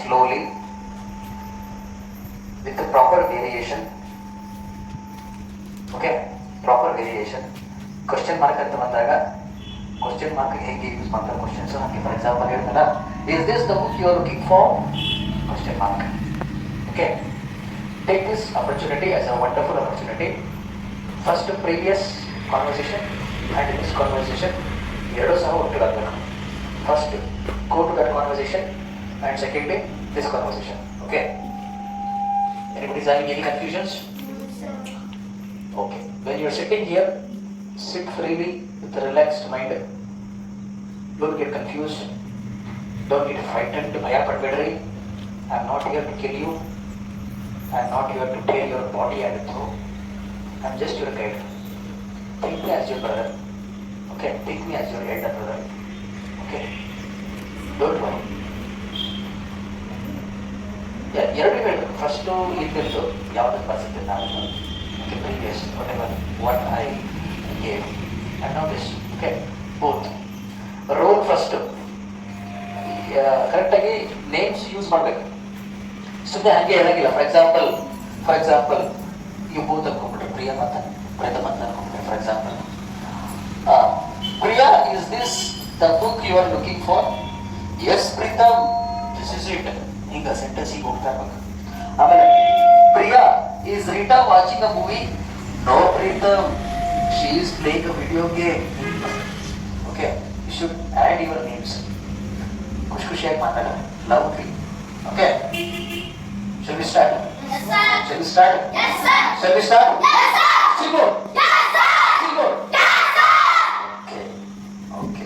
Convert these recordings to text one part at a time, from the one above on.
slowly with the proper variation. Okay, proper variation. Question mark ಅಂತ ಬಂದಾಗ question mark ಹೇಗೆ use ಮಾಡ್ತಾರೆ questions ನಮಗೆ ಫಾರ್ ಎಕ್ಸಾಂಪಲ್ ಹೇಳ್ತಾರ is this the book you are looking for question mark. Okay, take this opportunity as a wonderful opportunity. First previous conversation and this conversation ಎರಡು ಸಹ ಒಟ್ಟಿಗಾಗಬೇಕು. First go to that conversation and secondly this conversation. Okay, anybody is having any confusions? Okay, when you are sitting here, sit freely with a relaxed mind. Don't get confused, don't get frightened. Bhaya padbedri. I am not here to kill you, I am not here to tear your body and throw. I am just your guide. Think me as your brother. Okay, think me as your elder brother. Okay, don't worry. ಎರಡು ಹೇಳಬೇಕು. First ಇದ್ದಿದ್ದು ಯಾವುದಕ್ಕೆ ಬರ್ತದೆ ನಾನು okay previous whatever what I gave and now this. Okay, both role first ಕರೆಕ್ಟಾಗಿ names use ಮಾಡಬೇಕು. ಸುಮ್ಮನೆ ಹಾಗೆ ಹೇಳಂಗಿಲ್ಲ. ಫಾರ್ ಎಕ್ಸಾಂಪಲ್ ಇವು ಬೋತ್ ಅನ್ಕೊಂಡ್ಬಿಟ್ರೆ ಪ್ರಿಯಾ ಮತ್ತು ಪ್ರೇತಮ್ ಅಂತ ಅನ್ಕೊಂಡ್ಬಿಟ್ರೆ for example Priya is this the book you are looking for? Yes Pritam, this is it. ಹಿಂಗ ಸೆಂಟೆನ್ಸ್ ಹೀಗೆ ಹೋಗ್ತಾ ಇರ್ಬೇಕು. ಆಮೇಲೆ Priya is Rita watching a movie? No Pritam, she is playing a video game. Okay, you should add your names. ಖುಷಿಯಾಗಿ ಮಾತಾಡೋಣ, lovely. Okay, shall we start? Yes, sir. Shall we start? Yes, sir. Shall we start? Yes, sir. Sigo. Yes, sir. Sigo. Yes, sir. Okay.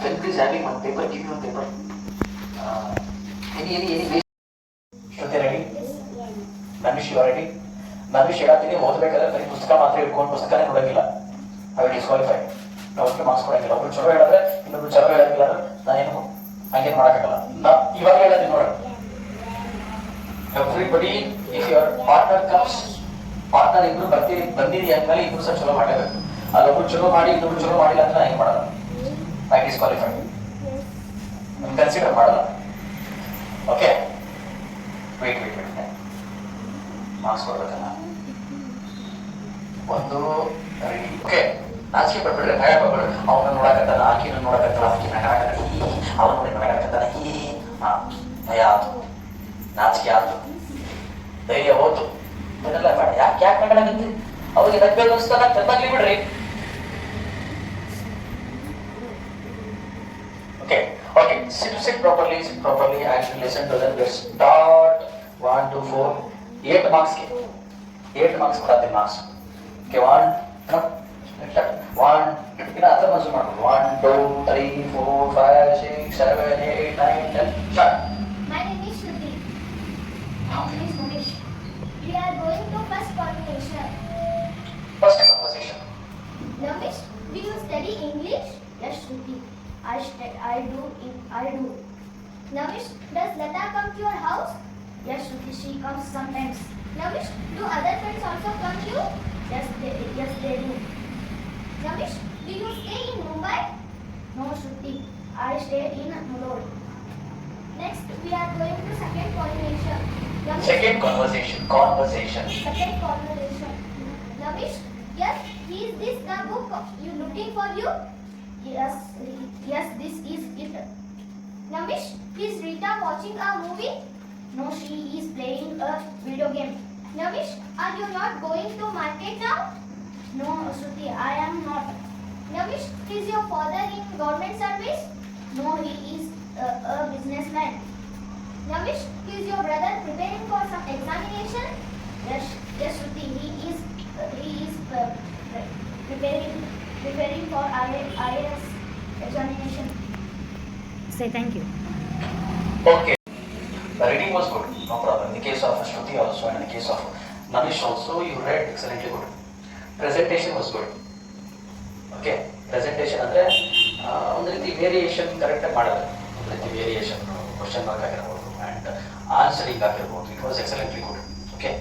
When please having one paper, give me one paper. Any way? Shruti ready? Namish, you are ready? Namish ಹೇಳತ್ತೀನಿ, ಓದಬೇಕಾದ್ರೆ ಬರೀ ಪುಸ್ತಕ ಮಾತ್ರ ಇಟ್ಕೊಂಡು ಪುಸ್ತಕನೇ ನೋಡಂಗಿಲ್ಲ. I will disqualify. ನಾವು marks ಕೊಡಂಗಿಲ್ಲ. ಒಬ್ರು ಚಲೋ ಹೇಳಿದ್ರೆ ಇನ್ನೊಬ್ರು ಚಲೋ ಹೇಳಂಗಿಲ್ಲ ಅಂದ್ರೆ ನಾನೇನು ಹಂಗೇನು ಮಾಡೋಕ್ಕಾಗಲ್ಲ. ಇವಾಗ ಹೇಳತ್ತೀನಿ ನೋಡ. Everybody if your partner comes, partner ಇಬ್ರು ಬಂದಿರಿ ಅಂದ್ಮೇಲೆ ಇಬ್ರು ಸಹ ಚಲೋ ಮಾಡಲೇಬೇಕು. ಅಲ್ಲೊಬ್ರು ಚಲೋ ಮಾಡಿ ಇನ್ನೊಬ್ರು ಚಲೋ ಮಾಡಿಲ್ಲ ಅಂದ್ರೆ ಹೆಂಗೆ ಮಾಡಲ್ಲ? I disqualify. ಕನ್ಸಿಡರ್ ಮಾಡಲ್ಲ. ಓಕೆ, ವೇಟ್ ಮಾರ್ಕ್ಸ್ ಕೊಡ್ಬೇಕಲ್ಲ. ಒಂದು ರೆಡಿ. ಓಕೆ, ನಾಚಿಕೆ ಪಡ್ಬಿಡ್ರಿ, ಭಯ ಪಡ್ಬಿಡ್ರಿ. ಅವನ ನೋಡಕತ್ತಾನ, ಆಕಿನ ನೋಡಕತ್ತಾಳ, ಆಕಿ ನಗಾಕತ್ತಾನ, ಅವನ ನೋಡಿ ನಗಾಕತ್ತಾನ, ಭಯ ಆಯ್ತು, ನಾಚಿಕೆ ಆಯ್ತು, ಧೈರ್ಯ ಹೋತು. ಅದೆಲ್ಲ ಬೇಡ. ಯಾಕೆ ನಗಾಕತ್ತಿ? ಅವ್ರಿಗೆ ನಗ್ಬೇಕು ಅನಿಸ್ತಾನ, ಕರ್ನಾಗ್ಲಿ ಬಿಡ್ರಿ. Okay, sit properly and listen to them. Let's start. 1 2 4 8 marks ke 8 marks ಕೊಡ್ತೀನಿ marks. Okay, 1 ina ಅರ್ಥ ಮನಸ್ಸು ಮಾಡ್ಬೋದು. 1 2 3 4 5 6 7 8 9 10 start. My name is Shruti. My name is Manish. We are going to first conversation. First conversation. Namish, do you study English? Yes, Shruti. I do. Namish, does Lata come to your house? Yes, Shruti, she comes sometimes. Namish, do other friends also come to you? Yes, they do. Namish, do you stay in Mumbai? No, Shruti, I stay in Mulod. Next, we are going to second conversation. Second conversation. Second conversation. Namish, yes, is this the book you looking for you? Yes, this is it. Namish, is Rita watching a movie? No, she is playing a video game. Namish, are you not going to market now? No, Shruti, I am not. Namish, is your father in government service? No, he is a businessman. Namish, is your brother preparing for some examination? Yes, Shruti, he is preparing for IAS examination. Say thank you. Okay, the reading was good, no problem. In the case of Shruti also and in the case of Namish also, you read excellently good. Presentation was good. Okay, presentation ಅಂದ್ರೆ ಒಂದು ರೀತಿ variation ಕರೆಕ್ಟಾಗಿ ಮಾಡೋದು. ಒಂದು ರೀತಿ variation, question mark ಆಗಿರ್ಬೋದು and answering ಆಗಿರ್ಬೋದು. It was excellently good. Okay,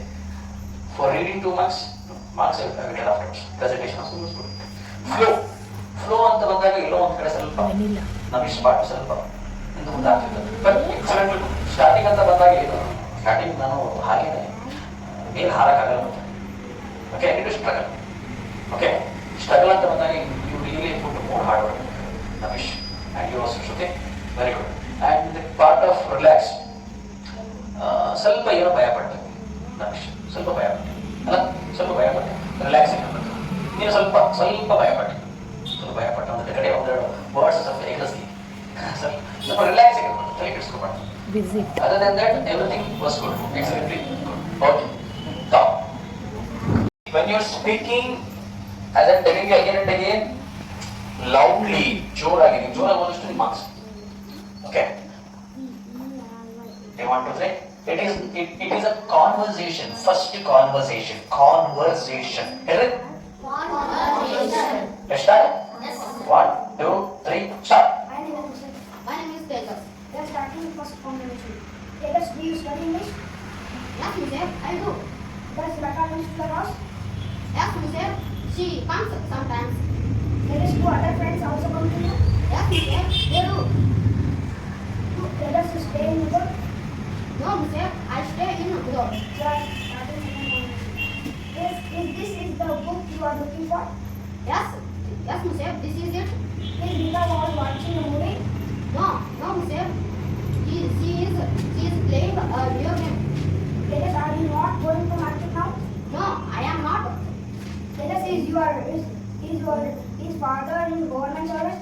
for reading 2 marks I will get afterwards. Presentation also was good. Flow ಅಂತ ಬಂದಾಗ ಎಲ್ಲೋ ಒಂದು ಕಡೆ ಸ್ವಲ್ಪ ನಮಗೆ ಸ್ಪಾಟ್ ಸ್ವಲ್ಪ ಇಂದು ಮುಂದೆ ಆಗ್ತಿತ್ತು. ಬಟ್ ಎಕ್ಸಲೆಂಟ್ ಸ್ಟಾರ್ಟಿಂಗ್ ಅಂತ ಬಂದಾಗ ಏನು ಸ್ಟಾರ್ಟಿಂಗ್ ನಾನು ಹಾಗೇನೆ ಮೇಲೆ ಹಾರಕ್ಕಾಗಲ್ಲ ಮತ್ತೆ. Okay, it is struggle. Okay, struggle ಅಂತ ಬಂದಾಗ you really put more hard work. Namish and you also Shruti, very good. And the part of relax, ಸ್ವಲ್ಪ ಏನೋ ಭಯಪಡ್ತೇವೆ ನಮಿಶ್, ಸ್ವಲ್ಪ ಭಯಪಟ್ಟೆ ಅಲ್ಲ, ಸ್ವಲ್ಪ ಭಯಪಟ್ಟೆ. ರಿಲ್ಯಾಕ್ಸಿಂಗ್ ಅಂತ ನೀನು ಸ್ವಲ್ಪ ಭಯಪಟ್ಟೆ, ಸ್ವಲ್ಪ ಭಯಪಟ್ಟೆ. ಒಂದು ಕಡೆ ಒಂದೆರಡು ವರ್ಡ್ಸ್ ಸ್ವಲ್ಪ ಎಗರಿಸಿ ಸ್ವಲ್ಪ ರಿಲ್ಯಾಕ್ಸಿಂಗ್ ಇರ್ಬೋದು, ತಲೆ ಕೆಡಿಸ್ಕೊಬಾರ್ದು. Busy. Other than that, everything was good, excellently good. Okay, stop. When you're speaking, as I'm telling you again and again, loudly, ಜೋರಾಗಿ ಹೋದಷ್ಟು ನಿಮ್ಮ marks. Okay. I want to say, it is a conversation. First conversation. Hear it? Conversation. Let's start. Yes. 1, 2, 3, start. My name is Tejas. We are starting the first conversation. Tejas, do you study English? Yes, Mister, I do. Does Lata come to the house? Yes, Mister, she comes sometimes. Tejas, do other friends also come to you? Yes, Mister, they do. Tejas, you stay in the boat? No, Mister, I stay in the boat. Yes, starting second conversation. Is this the book you are looking for? Yes, Mister, this is it. Is Rita was watching a movie? No, Mister. She is playing a video game. Tejas, are you not going to market now? No, I am not. Tejas, is father in government service?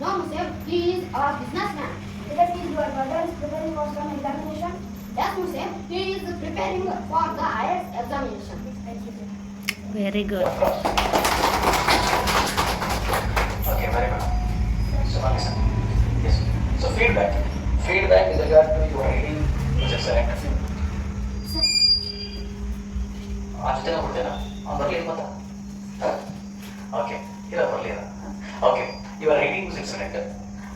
No, Mister. He is a businessman. Tejas, is your brother is preparing for some examination? Yes, Mister. He is preparing for the IELTS examination. Very good. Of course. Okay, very good. So now listen. Yes. So feedback is regard to your reading was excellent. आज तक बोलते ना हम बरले पता. Okay, इधर बरले ना. Okay, your reading was excellent.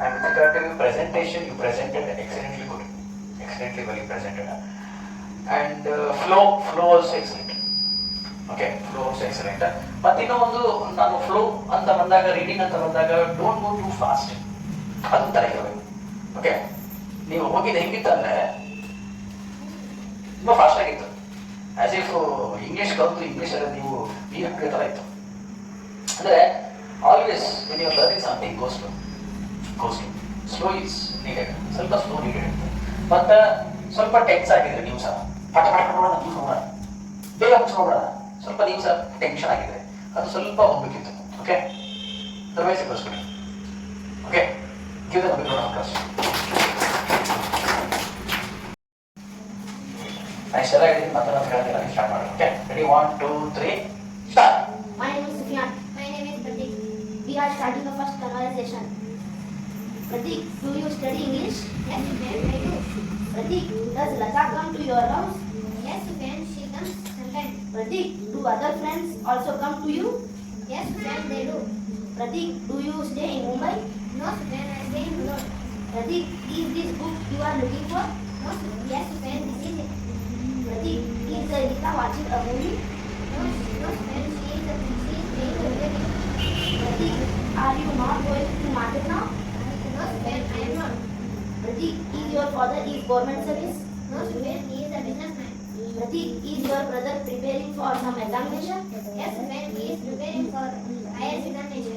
And with regard to your presentation, you presented excellently good, excellently well presented. And flow was excellent. Okay, flow was excellent. But you know, ನಾನು flow ಅಂತ ಬಂದಾಗ, reading ಅಂತ ಬಂದಾಗ, don't go two fast. ಅದು ತರ ಇರಬೇಕು. Okay, ನೀವು ಹೋಗಿದ್ದು ಹೆಂಗಿತ್ತು ಅಂದ್ರೆ ತುಂಬಾ ಫಾಸ್ಟ್ ಆಗಿತ್ತು. ಆಸ್ ಇಫ್ ಇಂಗ್ಲಿಷ್ ಕಲಿತು ಇಂಗ್ಲಿಷಲ್ಲಿ ನೀವು ನೀರು ಹಾಕಿದ ತರ ಇತ್ತು. ಅಂದ್ರೆ always when you are learning something go slow is needed. ಸ್ವಲ್ಪ ಸ್ಲೋ ನೀಡೆಡ್. ಮತ್ತೆ ಸ್ವಲ್ಪ ಟೆನ್ಸ್ ಆಗಿದ್ರೆ ನೀವು ಸಹ ಪಟ ಬೇಗ ಮುಗಿಸ್ಕೊಬೇಡ. ಸ್ವಲ್ಪ ನೀವು ಸಹ ಟೆನ್ಷನ್ ಆಗಿದೆ, ಅದು ಸ್ವಲ್ಪ ಹೋಗ್ಬೇಕಿತ್ತು. Okay, otherwise it was good. Okay, give the big round of applause. ನಾನು ಇಷ್ಟೆಲ್ಲ ಹೇಳಿದ್ದೀನಿ, ಮತ್ತೆ ನಾನು ಹೇಳ್ತೀನಿ, ಸ್ಟಾರ್ಟ್ ಮಾಡಿ. Okay, ready, 1, 2, 3, start. My name is Sufyan. My name is Pratik. We are starting the first conversation. Pratik, do you study English? Yes, Sufyan, I do. Pratik, does Lata come to your house? Yes, Sufyan, she comes sometimes. Pratik, do other friends also come to you? Yes, Sufyan, they do. Pratik, do you stay in Mumbai? No, Sufyan, I stay in Indore. Pratik, is this book you are looking for? No, Sufyan. Yes, Sufyan, this is it. Pratik, is Rita watching a movie? No, Sufyan, she is playing a video game. Pratik, are you not going to market now? No, Sufyan, I am not. Pratik, is your father in government service? No, Sufyan, he is a businessman. Pratik, is your brother preparing for some examination? Yes, Sufyan, he is preparing for IELTS examination.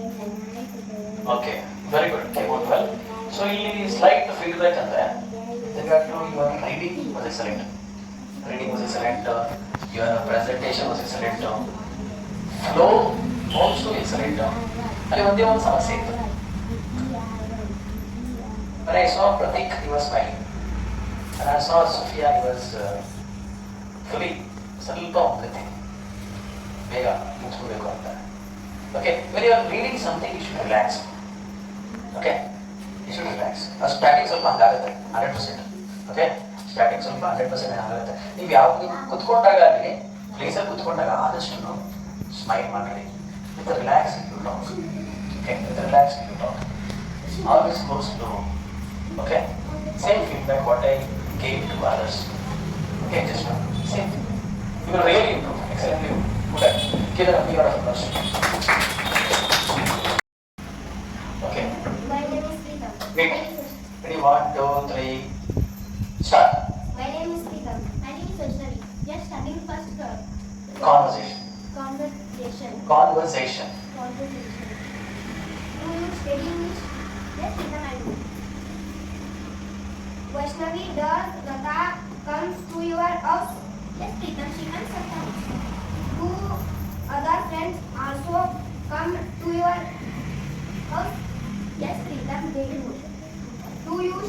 Okay, very good, came out well. So ಇಲ್ಲಿ slight feedback ಅಂದ್ರೆ regard to your reading was excellent. Reading was excellent. Your presentation was excellent. Flow also excellent. ಅಲ್ಲಿ ಒಂದೇ ಒಂದು ಸಮಸ್ಯೆ ಇತ್ತು. When I saw Pratik, he was smiling. And I saw Sophia, he was fully ಸ್ವಲ್ಪ ಹೋಗುತ್ತೆ, ಬೇಗ ಮುಗಿಸ್ಕೋಬೇಕು ಅಂತ. Okay, when you are reading something, you should relax. Okay, you should relax. Starting ಸ್ವಲ್ಪ ಹಂಗಾಗುತ್ತೆ 100%. ಓಕೆ, ಸ್ಟಾರ್ಟಿಂಗ್ ಸ್ವಲ್ಪ 100% ಆಗುತ್ತೆ. ನೀವು ಯಾವಾಗ ಕುತ್ಕೊಂಡಾಗ ಅಲ್ಲಿ ಪ್ಲೇಸಲ್ಲಿ ಕುತ್ಕೊಂಡಾಗ ಆದಷ್ಟು ಸ್ಮೈಲ್ ಮಾಡಿ, with relax you talk. Okay, with relax you talk. Always go slow. Okay, same feedback what I gave to others. Okay, just same. You will really improve. Excellently good. Give them a big round of applause. Okay. My name is Rita. 1, 2, 3, start. My name is Pritam. My name is Vaishnavi. We are studying first Conversation. conversation. Conversation. Conversation. Do you study English? Yes, Pritam, I do. Vaishnavi, does Lata comes to your house? Yes, Pritam, she comes sometimes. Do other friends also come to your house? Yes, Pritam, they do. Do you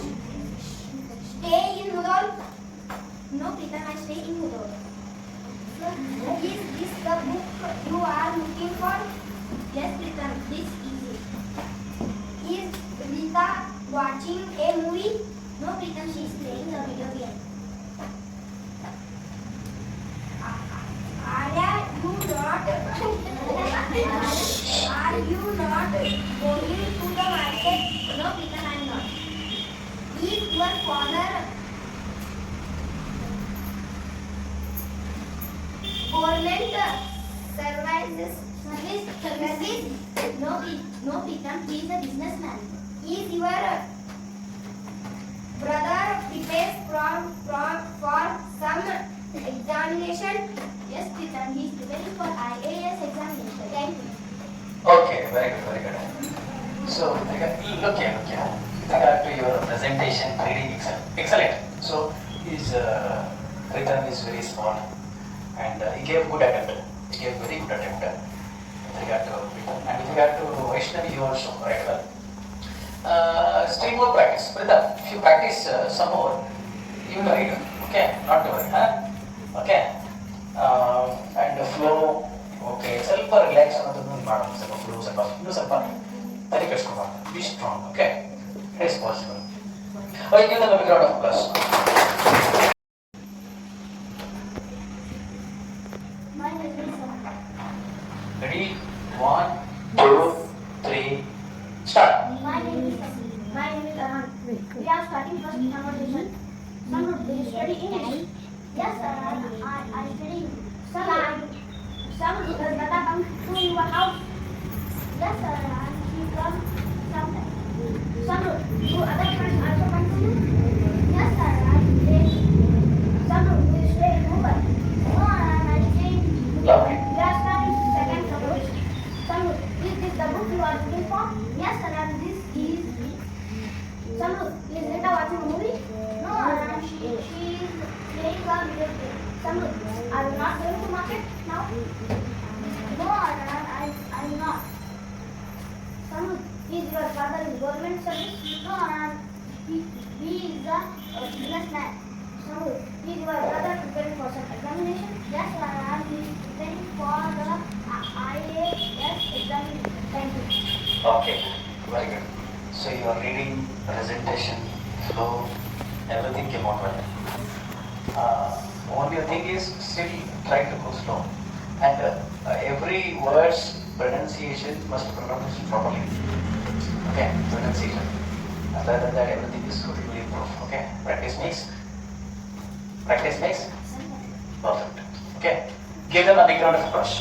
stay in Mudol? No, Pritam, I stay in Mudol. Is this the book you are looking for? Yes, Pritam, this is it. Is Rita watching a movie? No, Pritam, she is playing a video game. Are you not going to the market? No, Pritam, I am not. Is your father government service? No, Pritam, he is a businessman. Is your brother prepares for some examination? Yes, Pritam, he is preparing for IAS examination. Thank you. Okay, very good, very good. So, look here. With regard to your presentation, reading excellent. So, his written is very small, and he gave good attempt. He gave very good attempt with regard to written. And with regard to Vaishnavi, you also right well. Still more practice. Pritham, if you practice some more, you will read. Okay, not to worry. Huh? Okay. And the flow. Okay, ಸ್ವಲ್ಪ relax ಅನ್ನೋದನ್ನು ಮಾಡೋದು ಸ್ವಲ್ಪ flow ಇನ್ನೂ ಸ್ವಲ್ಪ ತಲೆ ಕೆಡಿಸ್ಕೊಬಾರ್ದು be strong okay it is possible okay give them a big round of applause. My name is Ready? 1, 2, 3, start. My name is Arhan. We are starting first conversation. Some do you study English? Yes, sir. I study English. Some Lata comes to your house. Yes, sir. She comes sometimes. Some do other friends also come to you? Yes, sir. I stay. Some do you stay in Mumbai? No, I stay in Mumbai. Lovely. We are starting second conversation. Some is this the book you are looking for? Yes, sir. And this is some is Rita watching a movie? No, she is playing a video game. Some are you not going to market now? No, I'm not. Some is your father in government service? No, he is a businessman. Some is your brother preparing for some examination? Yes, he is preparing for the IAS examination. Thank you. Okay, very good. So your reading, presentation, flow, everything came out well. Only thing is still try to go slow, and every word's pronunciation must be pronounced properly. Okay, pronunciation. Other than that, everything is good. Will improve. Okay, practice makes perfect. Okay, give them a big round of applause.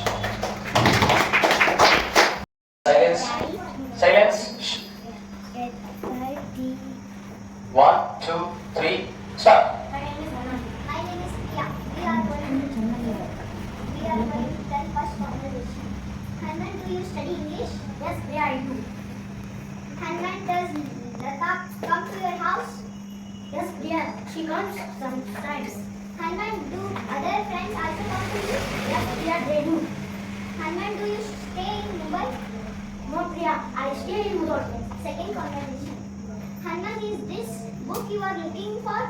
Silence. Shh. 1, 2, 3, start. My name is Anand. My name is Priya. We are going to tell first conversation. Hanuman, do you study English? Yes, Priya, I do. Hanuman, does Lata come to your house? Yes, Priya, she comes sometimes. Hanuman, do other friends also come to you? Yes, Priya, they do. Hanuman, do you stay in Mumbai? No, Priya, I stay in Mudor. Second conversation. Hanuman, is this book you are looking for?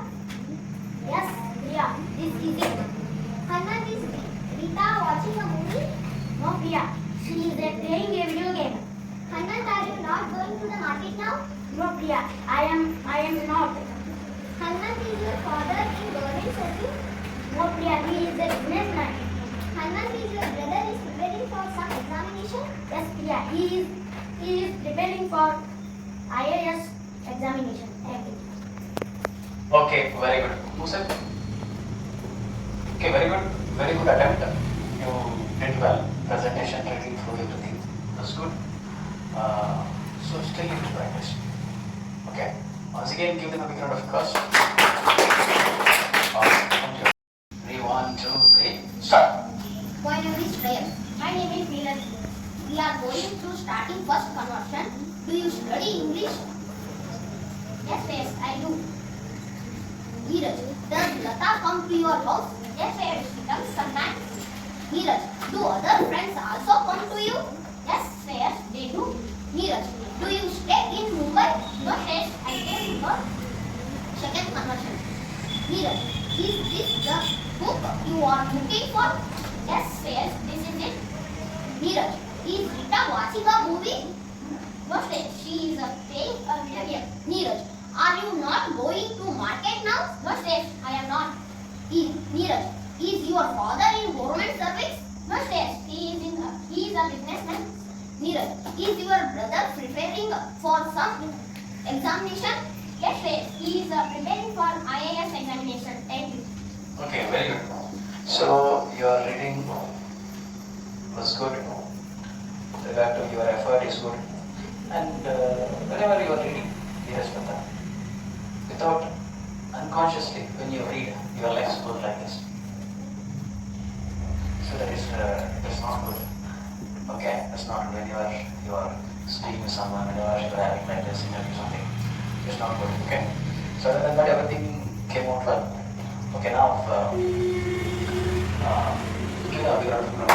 Yes, Priya, this is it. Hanuman, is Rita watching a movie? No, Priya, she is playing a video game. Hanuman, are you not going to the market now? No, Priya, I am not. Hanuman, is your father in government service? No, Priya, he is a businessman. Hanuman, is your brother is preparing for some examination? Yes, Priya, he is preparing for IAS examination. Thank you. Okay, very good. Musab? Okay, very good attempt. You did well. Presentation, reading through everything. That's good. So still need to practice. Okay. Once again, give them a big round of applause. Awesome. Thank you. 3, 1, 2, 3, start. My name is Shreyas. My name is Neeraj. We are going through starting first conversion. Do you study English? Yes, yes, I do. Neeraj, does Lata come to your house? Yes, yes, she comes sometimes. Neeraj, do other friends also come to you? Yes, yes, they do. Neeraj, do you stay in Mumbai? No, yes, I stay in Mumbai. Second conversion. Neeraj, is this the book you are looking for? Yes, yes, this is it. Neeraj, is Rita watching a movie? No, yes, she is playing a video game. Neeraj, are you not going to market now? No, yes, I am not. Neeraj, is your father in government service? No, yes, he is a businessman. Neeraj, is your brother preparing for some examination? Yes, yes, he is preparing for IAS examination. Thank you. Okay, very good. So your reading was good. Regard to your effort is good. And whenever you are reading, Dheeraj, without unconsciously, when you read, your legs go like this. So that's not good. Okay, that's not when you are speaking with someone, whenever you are having like this interview something. It's not good. Okay. So other than that, everything came out well. Okay, now give a big round of applause.